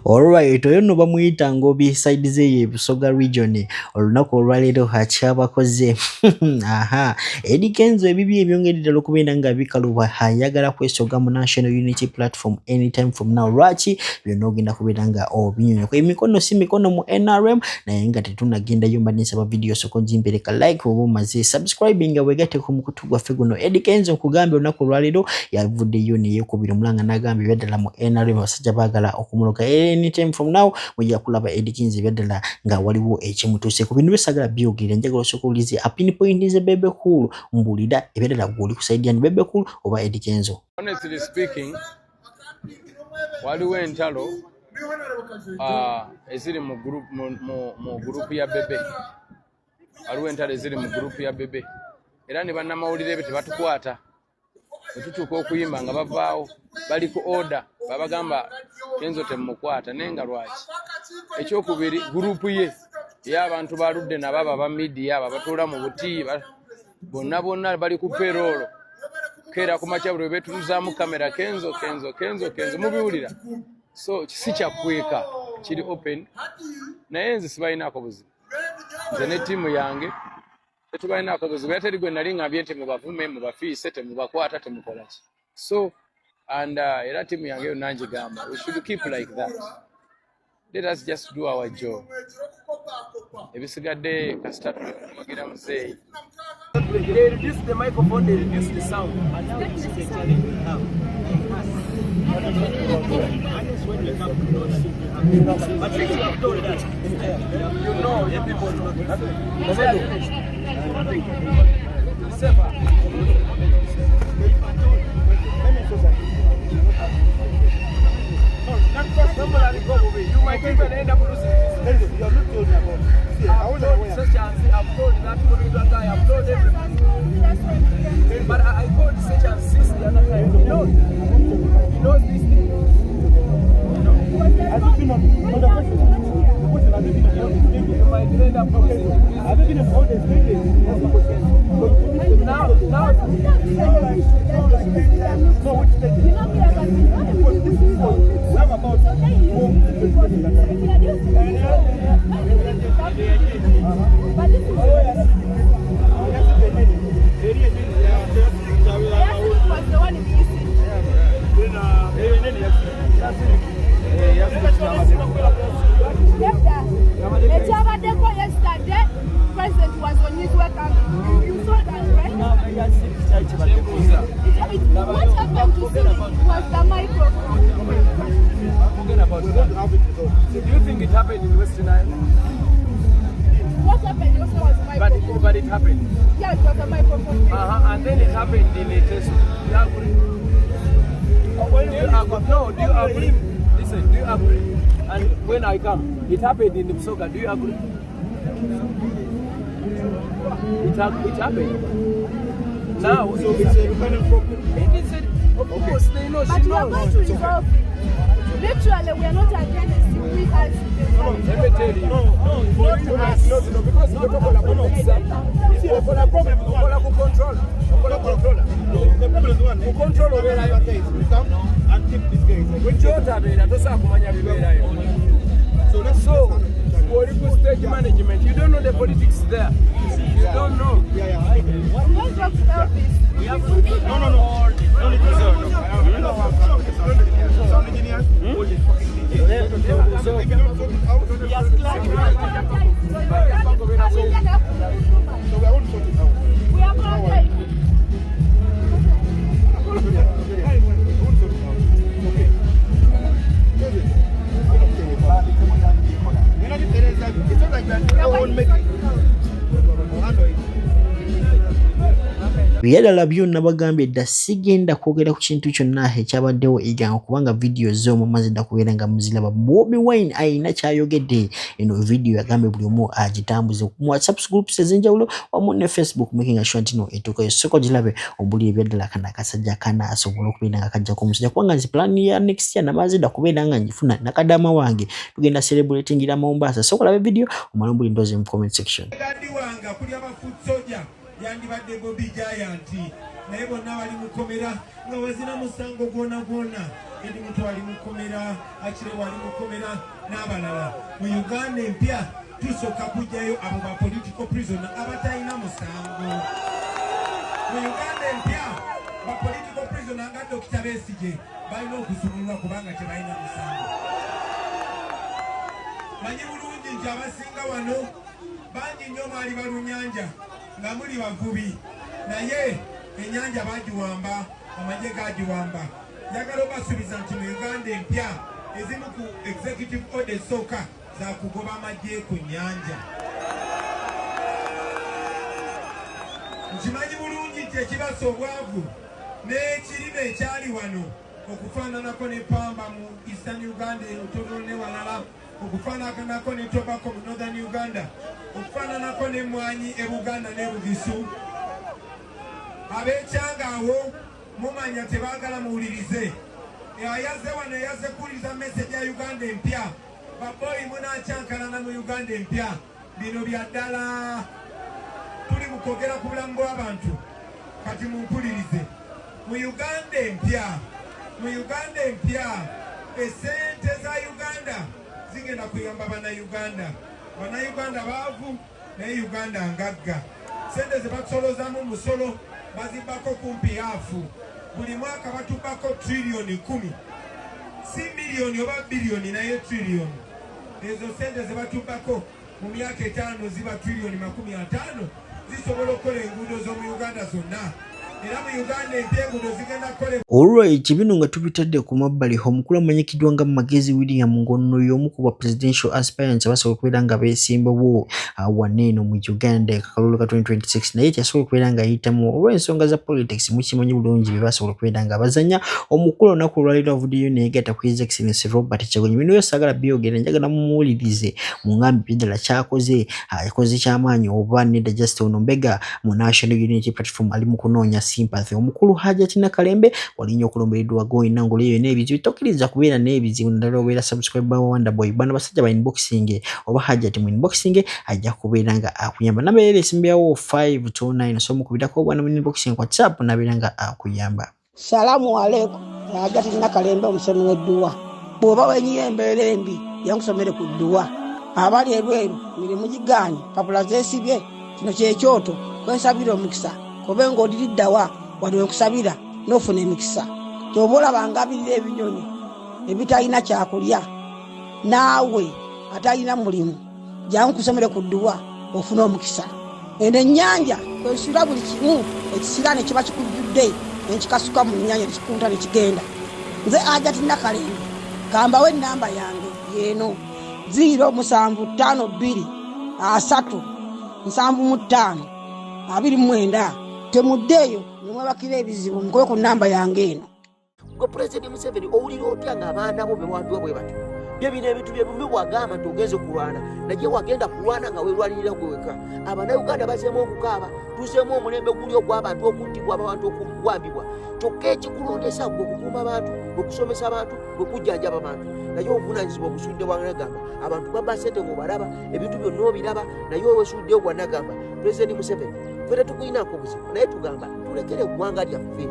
Alright, oyo no bamuyita Ngobi side ze Busoga region. Olunaku olwaleero akyabakoze. Aha, Eddy Kenzo ebibi ebyongedde okubeera nga bikaluba ayagala kwesoga mu National Unity Platform anytime from now. Lwaki byonna ogenda kubeera nga obinyonyoka emikono si mikono mu NRM naye nga tetunagenda yomba nsaba video soko jimpereka like oba maze subscribing nga wegate ku mukutu gwaffe guno. Eddy Kenzo nkugambye olunaku olwaleero yavuddeyo ne yeekubira omulanga n'agambye byaddala mu NRM basajja baagala okumuloga anytime from now mujja kulaba Eddy Kenzo byaddala nga waliwo ekimutuuse ku bintu byesagala byogere njagala osokulize apini point ze Bebe Cool mbulira ebyaddala gwoli kusaidia ni Bebe Cool oba Eddy Kenzo. Honestly speaking, waliwo entalo eziri mu group ya Bebe. Waliwo entalo eziri mu group ya Bebe. Era ne bannamawulire be tebatukwata. Tutuuka okuyimba nga bavaawo bali ku order babagamba Kenzo temukwata nenga lwaki. Ekyokubiri group ye y'abantu baludde nabo aba media babatuula mu buti bonna bali ku payroll. Kera ku machabro betuzaamu kamera Kenzo mubiwulira. So si kyakweka kiri open naye nze sibalinaako buzibu. Nze ne tiimu yange tetubalinaako buzibu era teri gwe nali ngambye nti mubavume mubafiise temubakwata temukolaki. So and era tiimu yange yo nanjigamba we should keep like that. Let us just do our job. Ebisigadde kasita tumagira muzeeyi. They reduce the microphone, they reduce the sound. I think you have done that. You know, your people know. You might even end up losing. You're not told about it. I've told that guy, I've told everything. But I called such and sis the other time. He knows this thing. Has it been on the question? You might end up losing. Have you been on all the stages? Now, no, which stage? We have about 4 yesterday, President was on his way coming. You saw that, right? What happened to him was the microphone. Do you think it happened in Western Island? What happened also was the microphone. But it happened? Yeah, it was a microphone. And then it happened in a test. Do you agree? No, do you agree? Listen, do you agree? And when I come, it happened in the Busoga. Do you agree? It happened. Now, so it's a kind of problem. It is of course, they know but she we are knows. going to resolve it. Literally, we are not against it. We are. Let me tell you. No, because the people are going to see the problem. Control. The problem is one. Control over our case. We come and keep this case. When you have it, that's how so political stage management. You don't know the politics there. You don't know. Let's talk about this. We have to do no. Sound engineers? We are going It's not like that. I won't make it. Byadala byonna bagambye dda sigenda kwogera ku kintu kyonna ekyabaddewo iganga kubanga video z'omu maze dda kubeera nga muziraba. Bobi Wine ayina kyayogedde eno video yagambye buli omu agitambuze mu WhatsApp groups ez'enjawulo wamu ne Facebook making sure nti no etuukayo soko gilabe obuli ebyaddala kana akasajja kana asobola okubeera nga kajja ku musajja kubanga nzi plan ya next year namaze dda kubeera nga njifuna nakadama wange tugenda celebratingira Mombasa. Soko labe video omala mbuli ndoze mu comment section. yandibadde Bobi Giant naye bonna bali mukomera nga wazina musango gwona Eddy Mutuufu ali mukomera Akilizza wali mukomera n'abalala mu Uganda empya tusooka kujjayo abo ba political prisoner abatalina musango mu Uganda empya ba political prisoner nga Dr. Besigye balina okusumululwa kubanga tebalina musango. Manyi bulungi nti abasinga wano bangi nnyo mwali balunyanja nga muli bavubi naye ennyanja bagiwamba amagye gagiwamba. Njagala obasuubiza nti mu Uganda empya ezimu ku executive order sooka za kugoba amagye ku nnyanja. Nkimanyi bulungi nti ekibasa obwavu n'ekirime ekyali wano okufaananako ne pamba mu Eastern Uganda otono ne walala okufaananako ne tobacco mu Northern Uganda okufaananako ne mmwanyi e Buganda ne Bugisu. Abeekyanga awo mumanya tebaagala muwulirize. Ayaze wano yaze kuwuliriza message ya Uganda empya. Baboyi munakyankalana mu Uganda empya. Bino bya ddala. Tuli mu kwogera ku bulamu bw'abantu. Kati mumpulirize. Mu Uganda empya esente za Uganda zigenda kuyamba Bannayuganda. Bannayuganda baavu naye Uganda ngagga. Sente ze bakusolozaamu musolo bazibako kumpi hafu. Buli mwaka batubako trillioni 10. Si milioni oba bilioni naye trillioni. Ezo sente ze batubako mu myaka 5 ziba trillioni 50 zisobola okukola enguudo z'omu Uganda zonna. Alright, bino nga tubitadde ku mabbali omukulu amanyikiddwa nga Magezi William Ngono y'omu ku presidential aspirants abasobola okubeera nga beesimbawo waneeno mu Uganda akalulu ka 2026 naye teyasobola okubeera nga ayitamu olw'ensonga za politics mukimanyi bulungi bye basobola okubeera nga bazanya. Omukulu olunaku olwaleero avuddeyo neegatta ku His Excellency Robert Kyagulanyi. Bino saagala byogera njagala mumuwulirize mungambi ddala kyakoze yakoze kyamaanyi oba nedda just ono mbega mu National Unity Platform ali mu kunoonya sympathy. Omukulu Hajati Nakalembe walinnya okulombereddwa goyina ngoleyo n'ebizibu tokkiriza kubeera n'ebizibu naddala obeera subscriber wa Wonderboy bano basajja ba inboxing oba Hajati mu inboxing ajja kubeera nga akuyamba. Nabeera esimbyawo 529 so mukubirako bwana mu inboxing kwa WhatsApp nabeera nga akuyamba. Salamu alaikum. Hajati Nakalembe omusomi w'edduwa. Bw'oba wenyiye embeera embi yankusomere ku dduwa. Abali ebweru mirimu gigaanye papula zeesibye kino kyekyoto kwesabira omukisa kobe ng'oliriddawa wali wekusabira n'ofuna emikisa. Ky'oba olaba ngabirira ebinyonyi ebitalina kyakulya naawe atalina mulimu jangu kusomere ku dduwa ofuna omukisa. Eno ennyanja kwesula buli kimu ekisira ne kiba kikujjudde nekikasuka mu nnyanja nekikunta nekigenda. Nze Hajati Nakalembe gambawo ennamba yange yeeno 07375 temuddeeyo nemwebakira ebizibu mukobe ku nnamba yange eno. Gwe President Museveni owulira otya nga abaana bo bewambiwa bwe batyo bye bino ebintu bye bumbi bwagamba nti ogenze kulwana naye wagenda kulwana nga weerwanirira gweweka. Abannayuganda bazeemu okukaaba tuzeemu omulembe guli ogw'abantu okuttibwa abantu okuwambibwa kyokka ekikulondesa gwe okukuuma abantu okusomesa abantu okujjanjaba abantu naye obuvunaanyizibwa obusudde bwanagamba abantu babba ssente ng'obalaba ebintu byonna obiraba naye owesuddeyo bwanagamba. President Museveni ffe tetukuyinako buzibu naye tugamba tulekere eggwanga lyaffe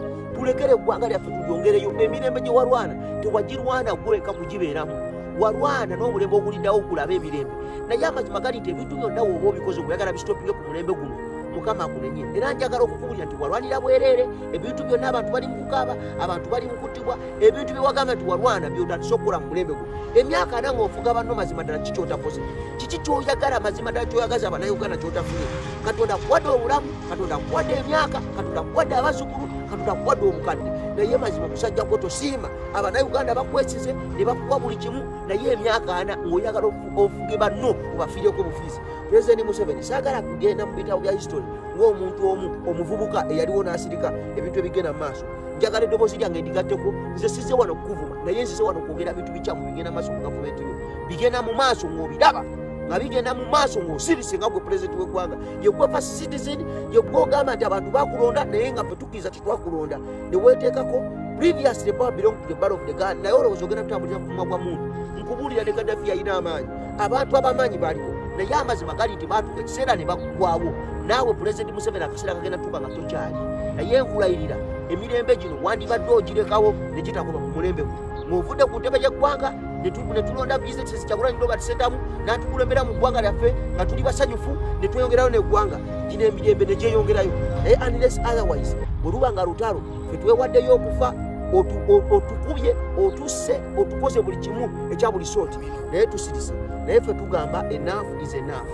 tulyongereyo. Emirembe gye walwana tewagirwana gweka kugibeeramu walwana n'omulembe oguliddawo okulaba emirembe naye amazima gali nti ebintu byonna woba obikoze gweyagala bisitopinge ku mulembe guno Mukama akunenye. Era njagala okukubulira nti walwanira bwereere ebintu byonna abantu bali mu kukaaba abantu bali mu kuttibwa ebintu byewagamba nti walwana by'otasokola mu mulembe guno. Emyaka 4 ng'ofuga banno mazima ddala kiki kyotakoze kiki kyoyagala mazima ddala kyoyagaza Abannayuganda kyotafunye. Katonda akuwadde obulamu, Katonda akuwadde emyaka, Katonda akuwadde abazzukulu, Katonda akuwadde omukadde naye mazima musajja gwo tosiima. Abannayuganda bakwesize ne bakuwa buli kimu naye emyaka 4 ng'oyagala ofuge banno obafiireko bufiizi. President Museveni saagala kugenda mu bitabo bya history ng'omuntu omuvubuka eyaliwo n'asirika ebintu ebigenda mu maaso. Njagala eddoboozi lyange ndigatteko nze sizze wano kukuvuma naye nzize wano okwogera bintu bikyamu bigenda mu maaso mu gavumenti yo bigenda mu maaso ng'obiraba nga bigenda mu maaso ng'osirise nga gwe pulezidenti w'eggwanga yegwe first citizen yegwe ogamba nti abantu bakulonda naye nga ffe tukkiriza tetwakulonda ne weeteekako previously the power belong to the battle of the God naye olowooza ogenda kutambulira ku mumwa gwa muntu nkubuulira ne Gaddafi yalina amaanyi abantu abamaanyi baliko naye amazima gali nti baatuka ekiseera ne baggwawo. Naawe Pulezidenti Museveni akaseera kagenda tuuka nga tokyali. Naye nkulayirira emirembe gino wandibadde ogirekawo ne gitagoba mu mulembe gwo. Ng'ovudde ku ntebe y'eggwanga ne tulonda bizinesi Kyagulanyi Robert Ssentamu n'atukulembera mu ggwanga lyaffe nga tuli basanyufu ne tweyongerayo n'eggwanga. Gino emirembe ne gyeyongerayo. Naye unless otherwise bwe luba nga lutalo ffe twewaddeyo okufa otukubye otusse otukoze buli kimu ekya buli sooti naye tusirise. Naye ffe tugamba enough is enough.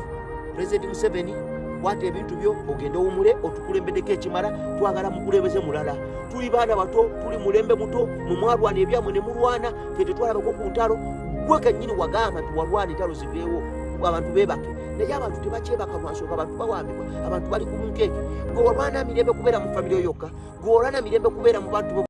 Pulezidenti Museveni kwata ebintu byo ogende owumule otukulembeddeko ekimala. Twagala mukulembeze mulala. Tuli baana bato, tuli mulembe muto, mumwalwana ebyamwe ne mulwana, ffe tetwalabako ku ntalo. Gwe kennyini wagamba nti walwana entalo ziveewo abantu beebake. Naye abantu tebakyebaka lwansooka abantu bawambibwa, abantu bali ku munkeeke. Gwe walwana mirembe kubeera mu famire yokka, gwe walwana mirembe kubeera mu bantu